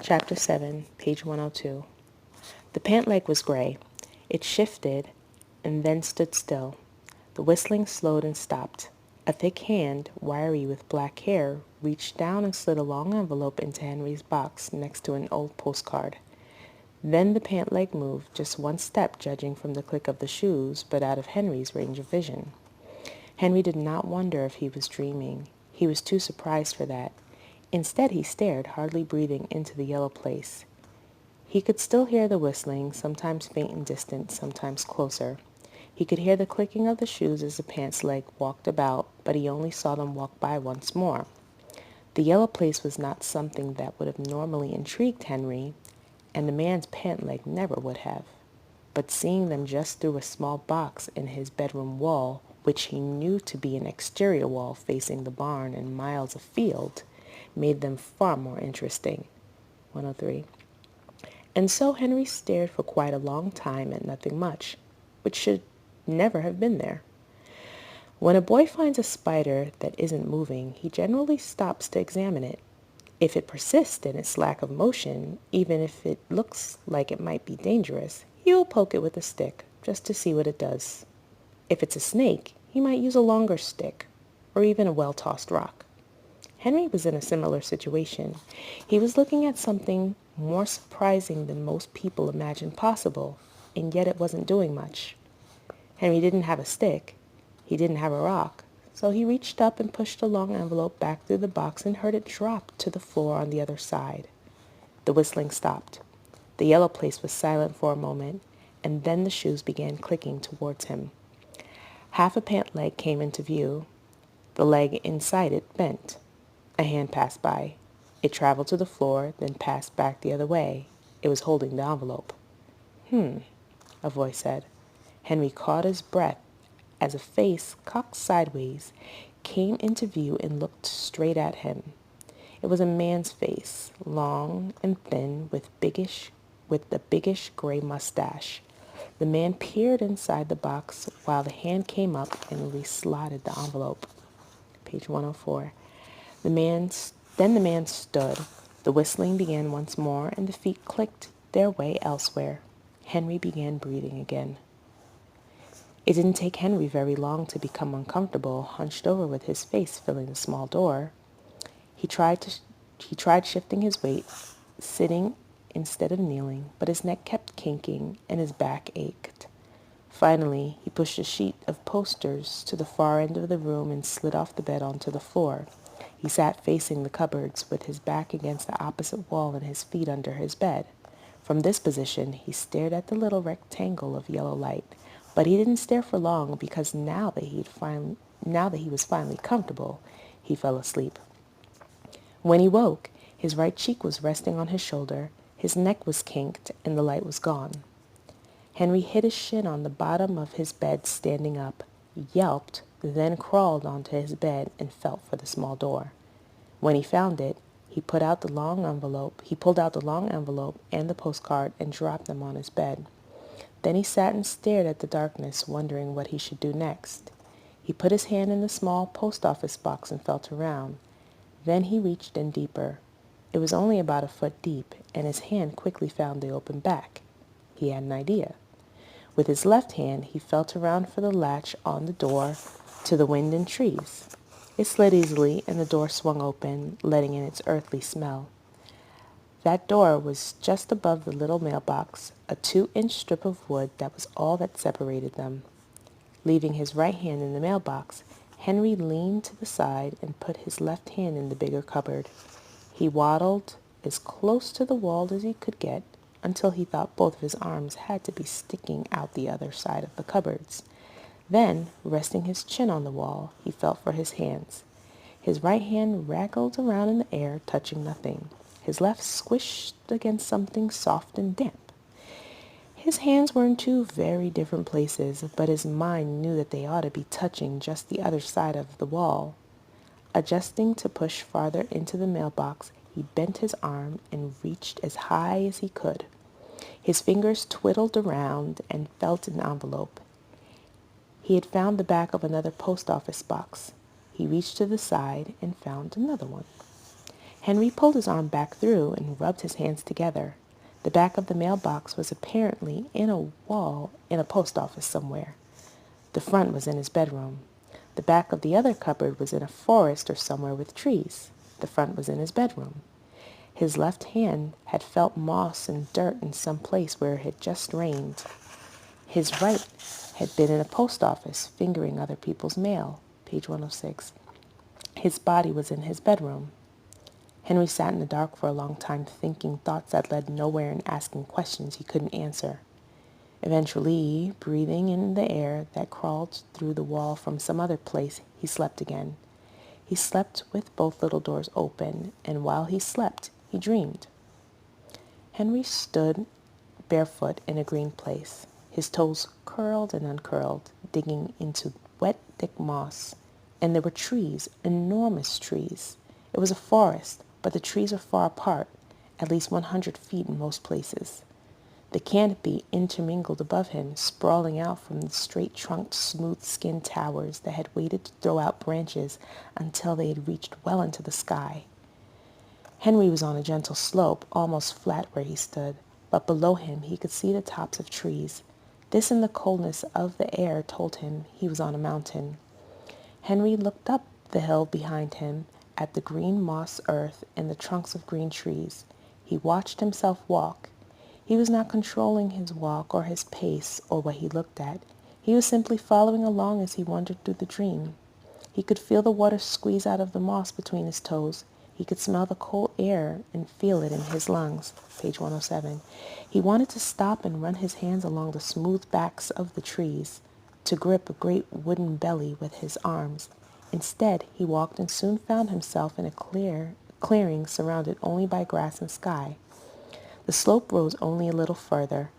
Chapter 7, page 102. The pant leg was gray. It shifted and then stood still. The whistling slowed and stopped. A thick hand, wiry with black hair, reached down and slid a long envelope into Henry's box next to an old postcard. Then the pant leg moved, just one step judging from the click of the shoes, but out of Henry's range of vision. Henry did not wonder if he was dreaming. He was too surprised for that. Instead, he stared, hardly breathing, into the yellow place. He could still hear the whistling, sometimes faint and distant, sometimes closer. He could hear the clicking of the shoes as the pant's leg walked about, but he only saw them walk by once more. The yellow place was not something that would have normally intrigued Henry, and the man's pant leg never would have. But seeing them just through a small box in his bedroom wall, which he knew to be an exterior wall facing the barn and miles of field, made them far more interesting. 103. And so Henry stared for quite a long time at nothing much, which should never have been there. When a boy finds a spider that isn't moving, he generally stops to examine it. If it persists in its lack of motion, even if it looks like it might be dangerous, he will poke it with a stick just to see what it does. If it's a snake, he might use a longer stick or even a well-tossed rock. Henry was in a similar situation. He was looking at something more surprising than most people imagined possible, and yet it wasn't doing much. Henry didn't have a stick. He didn't have a rock. So he reached up and pushed the long envelope back through the box and heard it drop to the floor on the other side. The whistling stopped. The yellow place was silent for a moment, and then the shoes began clicking towards him. Half a pant leg came into view. The leg inside it bent. A hand passed by. It traveled to the floor, then passed back the other way. It was holding the envelope. A voice said. Henry caught his breath as a face, cocked sideways, came into view and looked straight at him. It was a man's face, long and thin, with the biggish gray mustache. The man peered inside the box while the hand came up and reslotted the envelope. Page 104. Then the man stood. The whistling began once more, and the feet clicked their way elsewhere. Henry began breathing again. It didn't take Henry very long to become uncomfortable, hunched over with his face filling the small door. He tried shifting his weight, sitting instead of kneeling, but his neck kept kinking and his back ached. Finally, he pushed a sheet of posters to the far end of the room and slid off the bed onto the floor. He sat facing the cupboards with his back against the opposite wall and his feet under his bed. From this position, he stared at the little rectangle of yellow light, but he didn't stare for long because now that he was finally comfortable, he fell asleep. When he woke, his right cheek was resting on his shoulder, his neck was kinked, and the light was gone. Henry hit his shin on the bottom of his bed standing up, yelped, then crawled onto his bed and felt for the small door. When he found it, he pulled out the long envelope and the postcard and dropped them on his bed. Then he sat and stared at the darkness, wondering what he should do next. He put his hand in the small post office box and felt around. Then he reached in deeper. It was only about a foot deep, and his hand quickly found the open back. He had an idea. With his left hand, he felt around for the latch on the door to the wind and trees. It slid easily, and the door swung open, letting in its earthly smell. That door was just above the little mailbox, a 2-inch strip of wood that was all that separated them. Leaving his right hand in the mailbox, Henry leaned to the side and put his left hand in the bigger cupboard. He waddled as close to the wall as he could get until he thought both of his arms had to be sticking out the other side of the cupboards. Then, resting his chin on the wall, he felt for his hands. His right hand wriggled around in the air, touching nothing. His left squished against something soft and damp. His hands were in two very different places, but his mind knew that they ought to be touching just the other side of the wall. Adjusting to push farther into the mailbox, he bent his arm and reached as high as he could. His fingers twiddled around and felt an envelope. He had found the back of another post office box. He reached to the side and found another one. Henry pulled his arm back through and rubbed his hands together. The back of the mailbox was apparently in a wall in a post office somewhere. The front was in his bedroom. The back of the other cupboard was in a forest or somewhere with trees. The front was in his bedroom. His left hand had felt moss and dirt in some place where it had just rained. His right had been in a post office, fingering other people's mail. Page 106. His body was in his bedroom. Henry sat in the dark for a long time, thinking thoughts that led nowhere and asking questions he couldn't answer. Eventually, breathing in the air that crawled through the wall from some other place, he slept again. He slept with both little doors open, and while he slept, he dreamed. Henry stood barefoot in a green place, his toes curled and uncurled, digging into wet, thick moss. And there were trees, enormous trees. It was a forest, but the trees were far apart, at least 100 feet in most places. The canopy intermingled above him, sprawling out from the straight-trunked, smooth-skinned towers that had waited to throw out branches until they had reached well into the sky. Henry was on a gentle slope, almost flat where he stood, but below him he could see the tops of trees. This and the coldness of the air told him he was on a mountain. Henry looked up the hill behind him at the green moss earth and the trunks of green trees. He watched himself walk. He was not controlling his walk or his pace or what he looked at. He was simply following along as he wandered through the dream. He could feel the water squeeze out of the moss between his toes. He could smell the cold air and feel it in his lungs. Page 107. He wanted to stop and run his hands along the smooth backs of the trees, to grip a great wooden belly with his arms. Instead, he walked and soon found himself in a clearing surrounded only by grass and sky. The slope rose only a little further,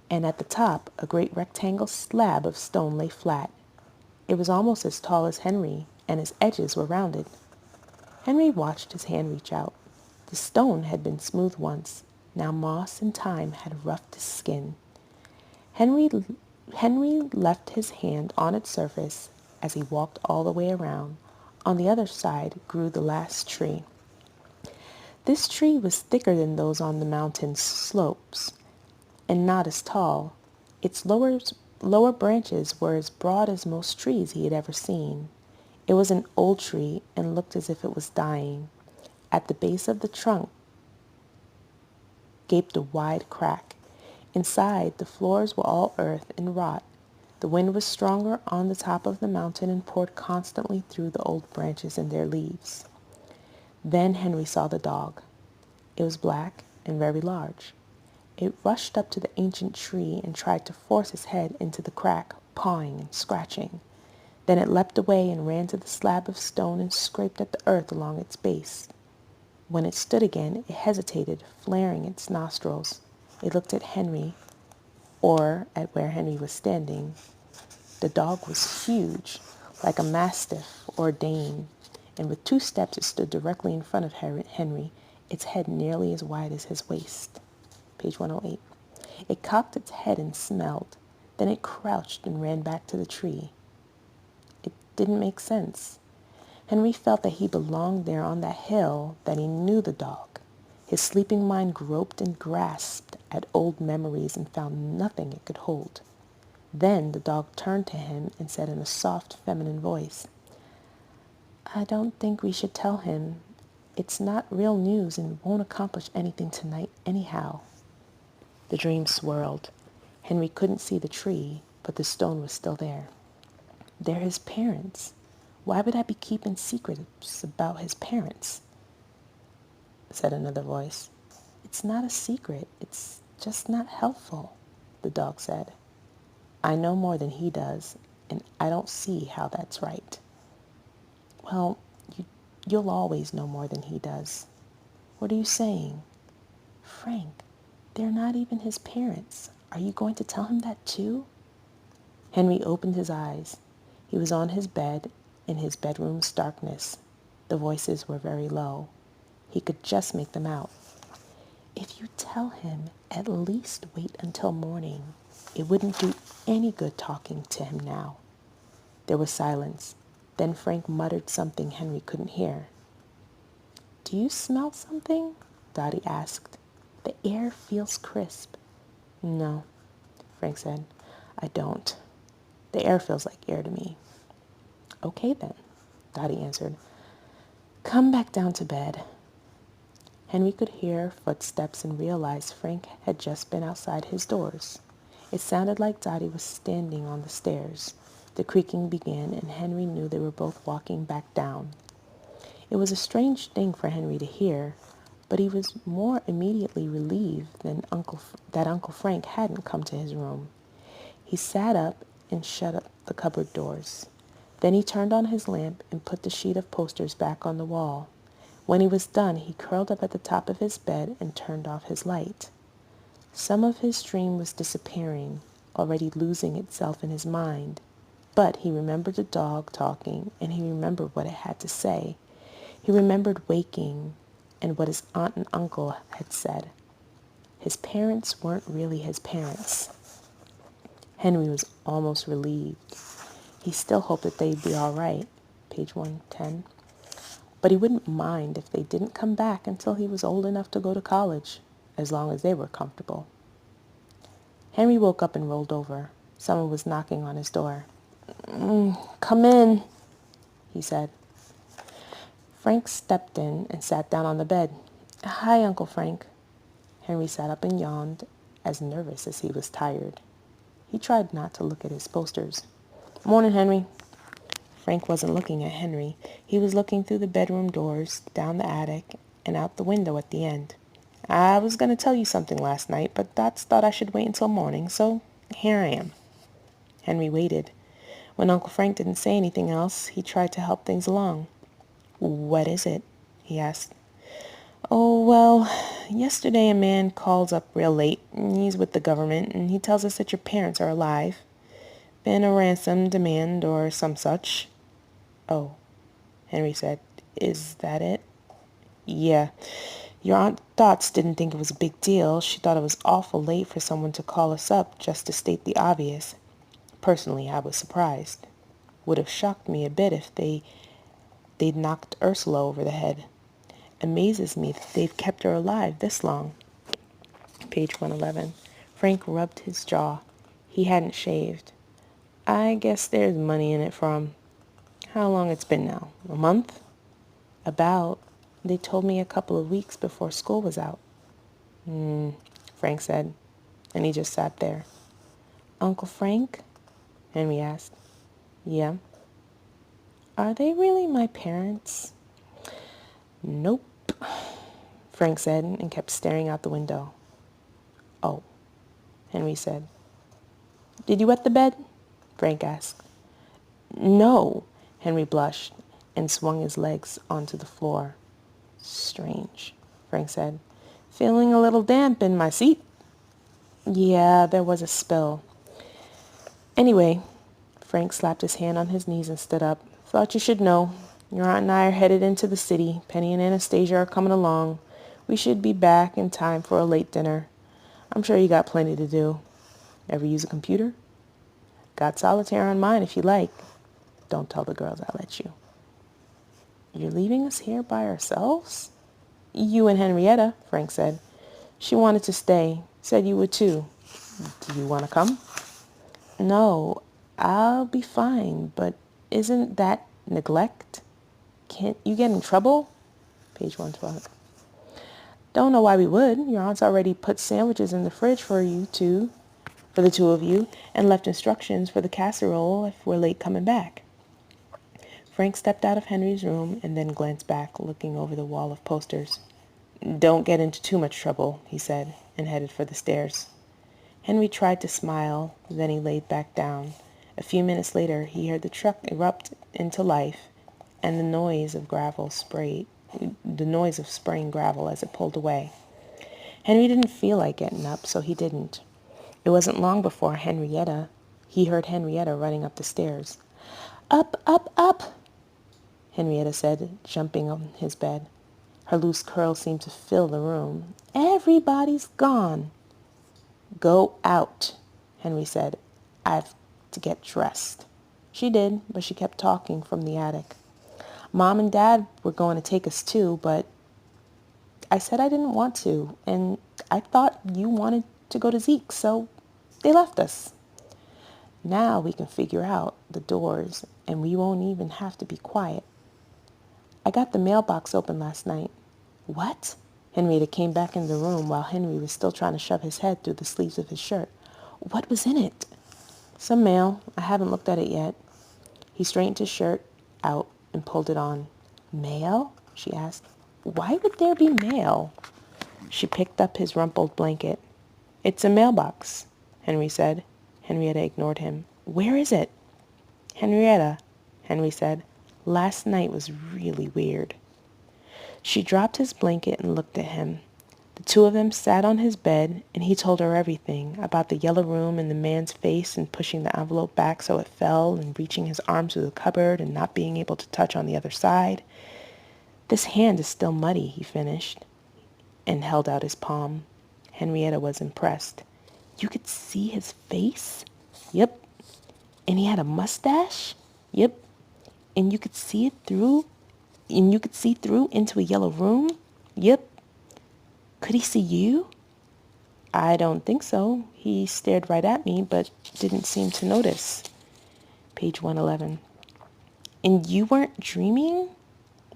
and at the top a great rectangle slab of stone lay flat. It was almost as tall as Henry, and its edges were rounded. Henry watched his hand reach out. The stone had been smooth once. Now moss and time had roughed his skin. Henry left his hand on its surface as he walked all the way around. On the other side grew the last tree. This tree was thicker than those on the mountain slopes, and not as tall. Its lower branches were as broad as most trees he had ever seen. It was an old tree and looked as if it was dying. At the base of the trunk gaped a wide crack. Inside, the floors were all earth and rot. The wind was stronger on the top of the mountain and poured constantly through the old branches and their leaves. Then Henry saw the dog. It was black and very large. It rushed up to the ancient tree and tried to force its head into the crack, pawing and scratching. Then it leapt away and ran to the slab of stone and scraped at the earth along its base. When it stood again, it hesitated, flaring its nostrils. It looked at Henry, or at where Henry was standing. The dog was huge, like a mastiff or a Dane, and with 2 steps it stood directly in front of Henry, its head nearly as wide as his waist. Page 108. It cocked its head and smelled. Then it crouched and ran back to the tree. It didn't make sense. Henry felt that he belonged there on that hill, that he knew the dog. His sleeping mind groped and grasped at old memories and found nothing it could hold. Then the dog turned to him and said in a soft, feminine voice, "I don't think we should tell him. It's not real news and won't accomplish anything tonight anyhow." The dream swirled. Henry couldn't see the tree, but the stone was still there. They're his parents. Why would I be keeping secrets about his parents? Said another voice. "It's not a secret. It's just not helpful," the dog said. "I know more than he does, and I don't see how that's right." "Well, you'll always know more than he does." "What are you saying?" "Frank, they're not even his parents. Are you going to tell him that too?" Henry opened his eyes. He was on his bed in his bedroom's darkness. The voices were very low. He could just make them out. "If you tell him, at least wait until morning. It wouldn't do any good talking to him now." There was silence. Then Frank muttered something Henry couldn't hear. Do you smell something? Dottie asked. The air feels crisp. No, Frank said. I don't. The air feels like air to me. Okay then, Dottie answered. Come back down to bed. Henry could hear footsteps and realized Frank had just been outside his doors. It sounded like Dottie was standing on the stairs. The creaking began, and Henry knew they were both walking back down. It was a strange thing for Henry to hear, but he was more immediately relieved that Uncle Frank hadn't come to his room. He sat up and shut up the cupboard doors. Then he turned on his lamp and put the sheet of posters back on the wall. When he was done, he curled up at the top of his bed and turned off his light. Some of his dream was disappearing, already losing itself in his mind. But he remembered the dog talking, and he remembered what it had to say. He remembered waking and what his aunt and uncle had said. His parents weren't really his parents. Henry was almost relieved. He still hoped that they'd be all right, page 110. But he wouldn't mind if they didn't come back until he was old enough to go to college, as long as they were comfortable. Henry woke up and rolled over. Someone was knocking on his door. Come in, he said. Frank stepped in and sat down on the bed. Hi, Uncle Frank. Henry sat up and yawned, as nervous as he was tired. He tried not to look at his posters. Morning, Henry. Frank wasn't looking at Henry. He was looking through the bedroom doors, down the attic, and out the window at the end. I was going to tell you something last night, but Dots thought I should wait until morning, so here I am. Henry waited. When Uncle Frank didn't say anything else, he tried to help things along. What is it? He asked. Oh, well, yesterday a man called up real late. He's with the government, and he tells us that your parents are alive. Been a ransom demand or some such. Oh, Henry said. Is that it? Yeah. Your Aunt Dots didn't think it was a big deal. She thought it was awful late for someone to call us up just to state the obvious. Personally, I was surprised. Would have shocked me a bit if they'd knocked Ursula over the head. Amazes me that they've kept her alive this long. Page 111. Frank rubbed his jaw. He hadn't shaved. I guess there's money in it for him. How long it's been now? A month? About. They told me a couple of weeks before school was out. Frank said, and he just sat there. Uncle Frank? Henry asked. Yeah. Are they really my parents? Nope, Frank said, and kept staring out the window. Oh, Henry said. Did you wet the bed? Frank asked. No, Henry blushed and swung his legs onto the floor. Strange, Frank said. Feeling a little damp in my seat. Yeah, there was a spill. Anyway, Frank slapped his hand on his knees and stood up. Thought you should know. Your aunt and I are headed into the city. Penny and Anastasia are coming along. We should be back in time for a late dinner. I'm sure you got plenty to do. Ever use a computer? Got solitaire on mine if you like. Don't tell the girls I'll let you. You're leaving us here by ourselves? You and Henrietta, Frank said. She wanted to stay. Said you would too. Do you want to come? No, I'll be fine, but isn't that neglect? Can't you get in trouble? Page 112. Don't know why we would. Your aunt's already put sandwiches in the fridge for the two of you, and left instructions for the casserole if we're late coming back. Frank stepped out of Henry's room and then glanced back, looking over the wall of posters. Don't get into too much trouble, he said, and headed for the stairs. Henry tried to smile, then he laid back down. A few minutes later, he heard the truck erupt into life, and the noise of spraying gravel as it pulled away. Henry didn't feel like getting up, so he didn't. It wasn't long before he heard Henrietta running up the stairs. Up, up, up, Henrietta said, jumping on his bed. Her loose curls seemed to fill the room. Everybody's gone. Go out, Henry said. I've to get dressed. She did, but she kept talking from the attic. Mom and Dad were going to take us too, but I said I didn't want to, and I thought you wanted to go to Zeke, so they left us. Now we can figure out the doors, and we won't even have to be quiet. I got the mailbox open last night. What? Henrietta came back in the room while Henry was still trying to shove his head through the sleeves of his shirt. What was in it? Some mail. I haven't looked at it yet. He straightened his shirt out and pulled it on. Mail? She asked. Why would there be mail? She picked up his rumpled blanket. It's a mailbox, Henry said. Henrietta ignored him. Where is it? Henrietta, Henry said. Last night was really weird. She dropped his blanket and looked at him. The two of them sat on his bed, and he told her everything about the yellow room and the man's face and pushing the envelope back so it fell and reaching his arms through the cupboard and not being able to touch on the other side. This hand is still muddy, he finished, and held out his palm. Henrietta was impressed. You could see his face? Yep. And he had a mustache? Yep. And you could see through into a yellow room? Yep. Could he see you? I don't think so. He stared right at me, but didn't seem to notice. Page 111. And you weren't dreaming?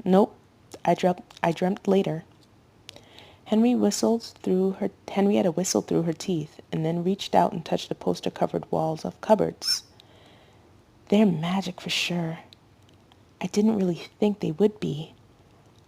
Nope. I dreamt later. Henrietta whistled through her teeth and then reached out and touched the poster-covered walls of cupboards. They're magic for sure. I didn't really think they would be.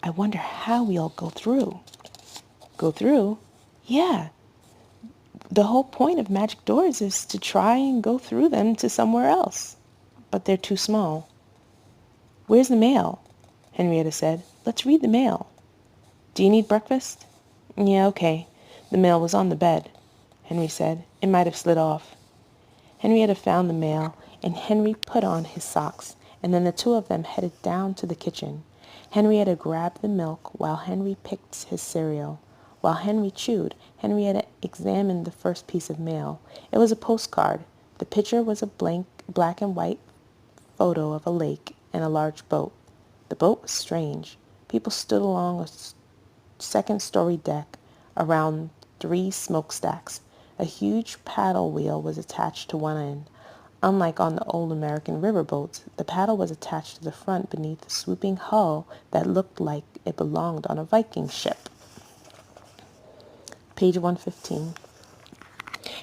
I wonder how we all go through. Go through? Yeah. The whole point of magic doors is to try and go through them to somewhere else. But they're too small. Where's the mail? Henrietta said. Let's read the mail. Do you need breakfast? Yeah, okay. The mail was on the bed, Henry said. It might have slid off. Henrietta found the mail, and Henry put on his socks, and then the two of them headed down to the kitchen. Henrietta grabbed the milk while Henry picked his cereal. While Henry chewed, Henrietta examined the first piece of mail. It was a postcard. The picture was a blank black and white photo of a lake and a large boat. The boat was strange. People stood along a second-story deck around 3 smokestacks. A huge paddle wheel was attached to one end. Unlike on the old American riverboats, the paddle was attached to the front beneath a swooping hull that looked like it belonged on a Viking ship. Page 115.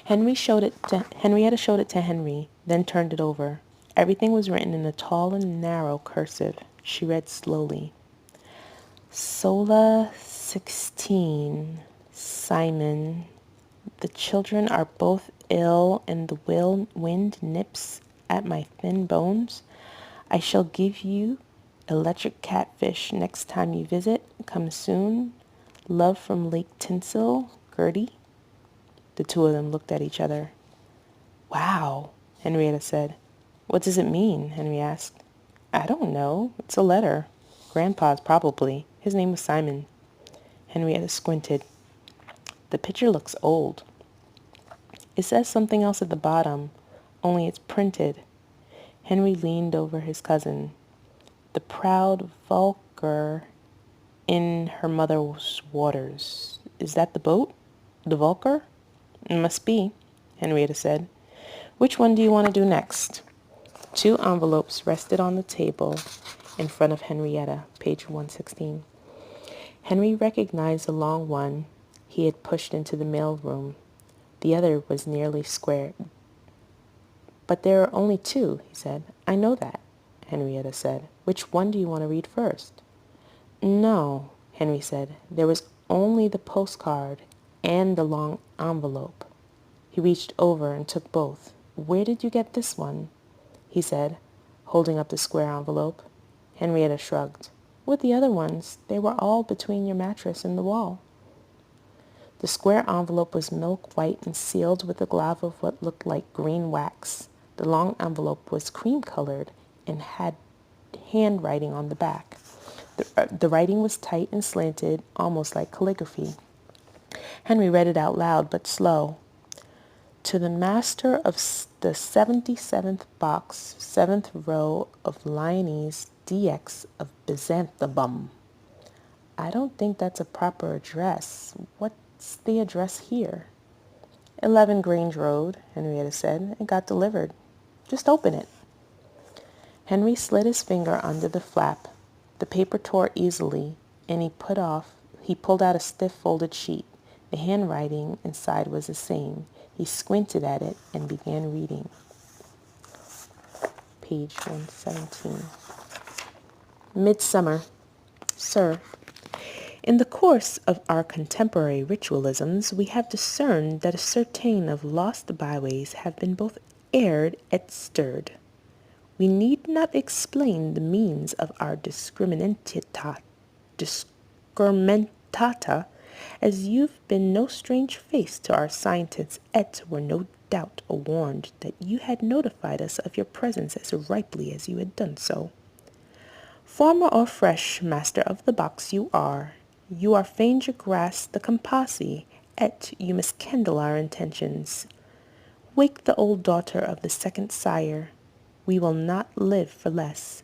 Henrietta showed it to Henry, then turned it over. Everything was written in a tall and narrow cursive. She read slowly. Sola 16. Simon. The children are both ill, and the wind nips at my thin bones. I shall give you electric catfish next time you visit. Come soon. Love from Lake Tinsel, Gertie. The two of them looked at each other. Wow, Henrietta said. What does it mean? Henry asked. I don't know. It's a letter. Grandpa's probably. His name was Simon. Henrietta squinted. The picture looks old. It says something else at the bottom, only it's printed. Henry leaned over his cousin. The proud Vulgar in her mother's waters. Is that the boat? The Vulgar? It must be, Henrietta said. Which one do you want to do next? 2 envelopes rested on the table in front of Henrietta, page 116. Henry recognized the long one he had pushed into the mail room. The other was nearly square. But there are only 2, he said. I know that, Henrietta said. Which one do you want to read first? No, Henry said. There was only the postcard and the long envelope. He reached over and took both. Where did you get this one? He said, holding up the square envelope. Henrietta shrugged. With the other ones, they were all between your mattress and the wall. The square envelope was milk white and sealed with a glove of what looked like green wax. The long envelope was cream-colored and had handwriting on the back. The writing was tight and slanted, almost like calligraphy. Henry read it out loud, but slow. To the master of the 77th box, 7th row of Lyonese DX of Byzanthibum. I don't think that's a proper address. What's the address here? 11 Grange Road, Henrietta said. It got delivered. Just open it. Henry slid his finger under the flap. The paper tore easily, and he pulled out a stiff folded sheet. The handwriting inside was the same. He squinted at it and began reading. Page 117. Midsummer. Sir, in the course of our contemporary ritualisms, we have discerned that a certain of lost byways have been both aired and stirred. We need not explain the means of our discriminatata, as you've been no strange face to our scientists, et were no doubt warned that you had notified us of your presence as ripely as you had done so. Former or fresh, master of the box you are fain to grasp the compassi, et you must kindle our intentions. Wake the old daughter of the second sire. We will not live for less.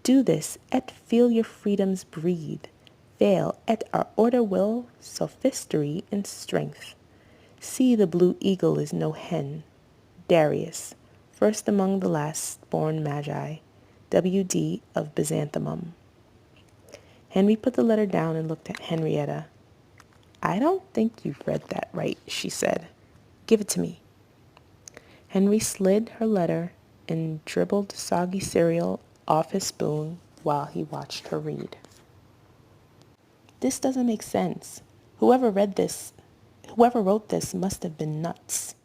Do this, et feel your freedoms breathe. Fail, et our order will, sophistry and strength. See, the blue eagle is no hen. Darius, first among the last-born magi. W.D. of Byzantium. Henry put the letter down and looked at Henrietta. I don't think you've read that right, she said. Give it to me. Henry slid her letter and dribbled soggy cereal off his spoon while he watched her read. This doesn't make sense. Whoever wrote this must have been nuts.